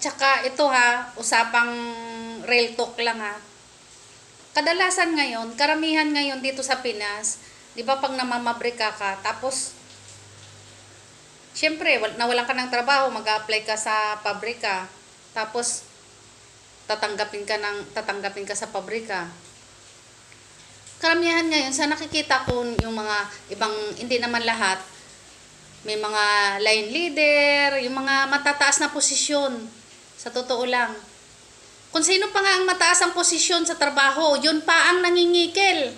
saka ito ha, usapang real talk lang ha. Kadalasan ngayon, karamihan ngayon dito sa Pinas, 'di ba pag namamabrika ka, tapos syempre nawalan ka ng trabaho, mag-a-apply ka sa pabrika. Tapos tatanggapin ka sa pabrika. Karamihan ngayon sa nakikita ko yung mga ibang, hindi naman lahat, may mga line leader, yung mga matataas na posisyon. Sa totoo lang, kung sino pa nga ang mataas ang posisyon sa trabaho, yun pa ang nangingikil.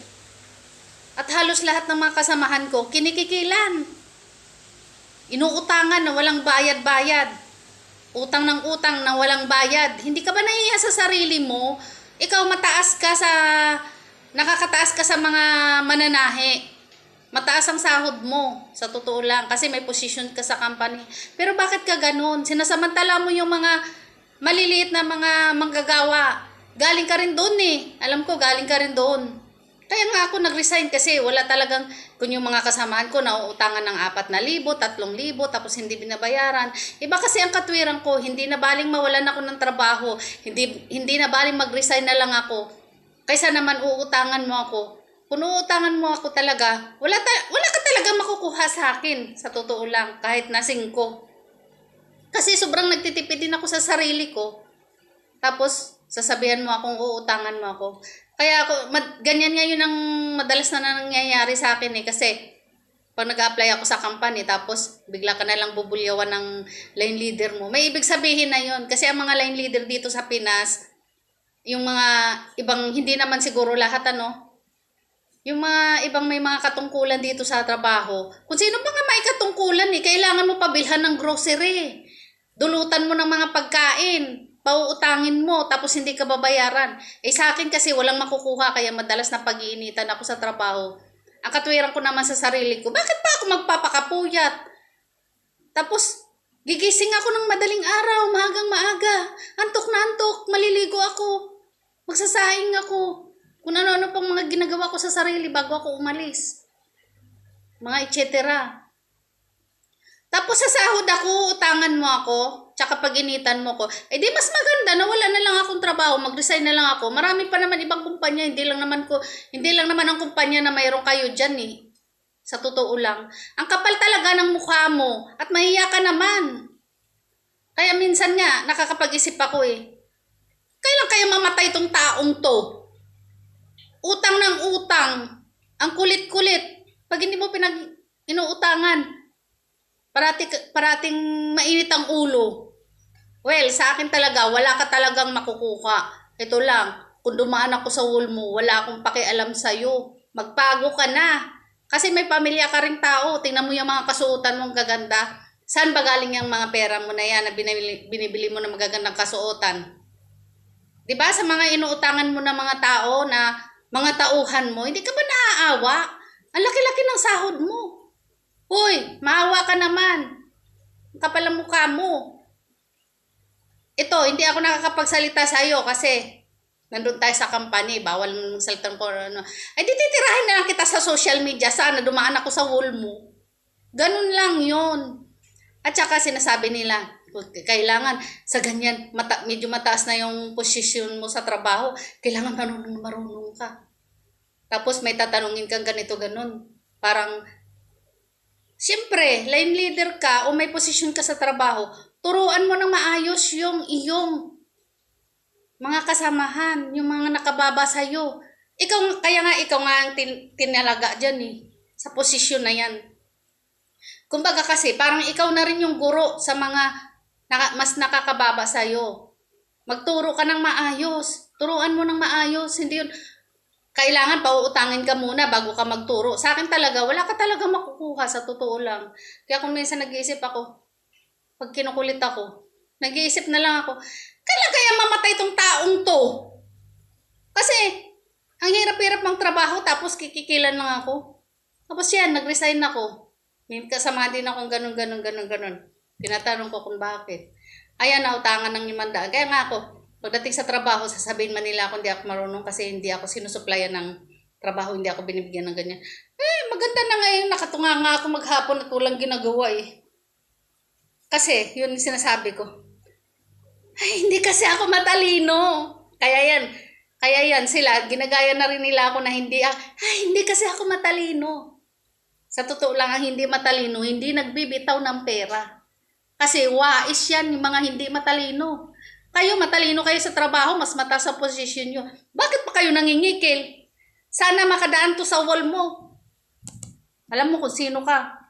At halos lahat ng mga kasamahan ko, kinikikilan. Inuutangan na walang bayad-bayad. Utang ng utang na walang bayad. Hindi ka ba nahihiya sa sarili mo? Ikaw nakakataas ka sa mga mananahe. Mataas ang sahod mo, sa totoo lang, kasi may position ka sa company. Pero bakit ka ganun? Sinasamantala mo yung mga maliliit na mga manggagawa. Galing ka rin doon eh. Alam ko, galing ka rin doon. Kaya nga ako nag-resign kasi wala talagang, kung yung mga kasamahan ko nauutangan ng 4,000, 3,000, tapos hindi binabayaran. Iba kasi ang katwiran ko, hindi na baling mawalan ako ng trabaho, hindi na baling mag-resign na lang ako. Kaysa naman uutangan mo ako. Kung uutangan mo ako talaga, wala ka talaga makukuha sa akin, sa totoo lang, kahit na 5. Kasi sobrang nagtitipid din ako sa sarili ko. Tapos, sasabihan mo akong uutangan mo ako. Kaya ganyan ngayon ang madalas na nangyayari sa akin eh. Kasi, pag nag-apply ako sa company, tapos bigla ka na lang bubulyawan ng line leader mo. May ibig sabihin na yon. Kasi ang mga line leader dito sa Pinas, yung mga ibang, hindi naman siguro lahat yung mga ibang may mga katungkulan dito sa trabaho. Kung sino pa nga may katungkulan eh, kailangan mo pabilhan ng grocery. Dulutan mo ng mga pagkain. Pauutangin mo, tapos hindi ka babayaran. Eh sa akin kasi walang makukuha, kaya madalas na pag-iinitan ako sa trabaho. Ang katwiran ko naman sa sarili ko, bakit pa ako magpapakapuyat? Tapos, gigising ako ng madaling araw, maagang maaga. Antok na antok, maliligo ako. Magsasahing ako. Kung ano-ano pang mga ginagawa ko sa sarili bago ako umalis. Mga etc. Tapos sa sahod ako, utangan mo ako, tsaka pag-initan mo ko. Eh di mas maganda na wala na lang akong trabaho, mag-resign na lang ako. Marami pa naman ibang kumpanya, hindi lang naman ang kumpanya na mayroon kayo diyan eh. Sa totoo lang. Ang kapal talaga ng mukha mo at mahiya ka naman. Kaya minsan nga, nakakapag-isip ako eh. Kailan kaya mamatay tong taong to? Utang ng utang. Ang kulit-kulit. Pag hindi mo inuutangan, parating mainit ang ulo. Well, sa akin talaga, wala ka talagang makukuha. Ito lang, kung dumaan ako sa wall mo, wala akong pakialam sa'yo. Magpago ka na. Kasi may pamilya ka ring tao. Tingnan mo yung mga kasuotan mong gaganda. Saan ba galing yung mga pera mo na yan na binibili mo na magagandang kasuotan? Diba sa mga inuutangan mo na mga tao na mga tauhan mo, hindi ka ba naaawa? Ang laki-laki ng sahod mo. Hoy, maawa ka naman. Ang kapal ang mukha mo. Ito, hindi ako nakakapagsalita sa iyo kasi nandun tayo sa company, bawal mo magsalita ko ano. Ay, titirahin na lang kita sa social media, sana dumaan ako sa wall mo. Ganun lang yon. At saka sinasabi nila, kailangan sa ganyan, medyo mataas na yung posisyon mo sa trabaho, kailangan marunong ka. Tapos may tatanungin kang ganito, ganun. Parang, siyempre, line leader ka o may posisyon ka sa trabaho, turuan mo ng maayos yung iyong mga kasamahan, yung mga nakababa sa'yo. Ikaw nga ang tinalaga dyan eh, sa posisyon na yan. Kumbaga kasi, parang ikaw na rin yung guro sa mga mas nakakababa sa'yo. Magturo ka ng maayos. Turuan mo ng maayos. Hindi yun, kailangan pauutangin ka muna bago ka magturo. Sa akin talaga, wala ka talaga makukuha sa totoo lang. Kaya kung minsan nag-iisip ako, pag kinukulit ako, nag-iisip na lang ako, kailan kaya mamatay tong taong to? Kasi, ang hirap-hirap ng trabaho, tapos kikikilan lang ako. Tapos yan, nag-resign ako. May kasama din akong ganun. Tinatanong ko kung bakit. Ayan, nautangan ng 500. Kaya nga ako, pagdating sa trabaho, sasabihin man nila ako hindi ako marunong kasi hindi ako sinusuplayan ng trabaho, hindi ako binibigyan ng ganyan. Eh, maganda na ngayon, nakatunga nga ako maghapon at walang ginagawa eh. Kasi, yun yung sinasabi ko. Ay, hindi kasi ako matalino. Kaya yan sila, ginagaya na rin nila ako na hindi kasi ako matalino. Sa totoo lang, ang hindi matalino, hindi nagbibitaw ng pera. Kasi wais yan, yung mga hindi matalino. Kayo, matalino kayo sa trabaho, mas mataas sa posisyon nyo. Bakit pa kayo nangingikil? Sana makadaan to sa wall mo. Alam mo kung sino ka.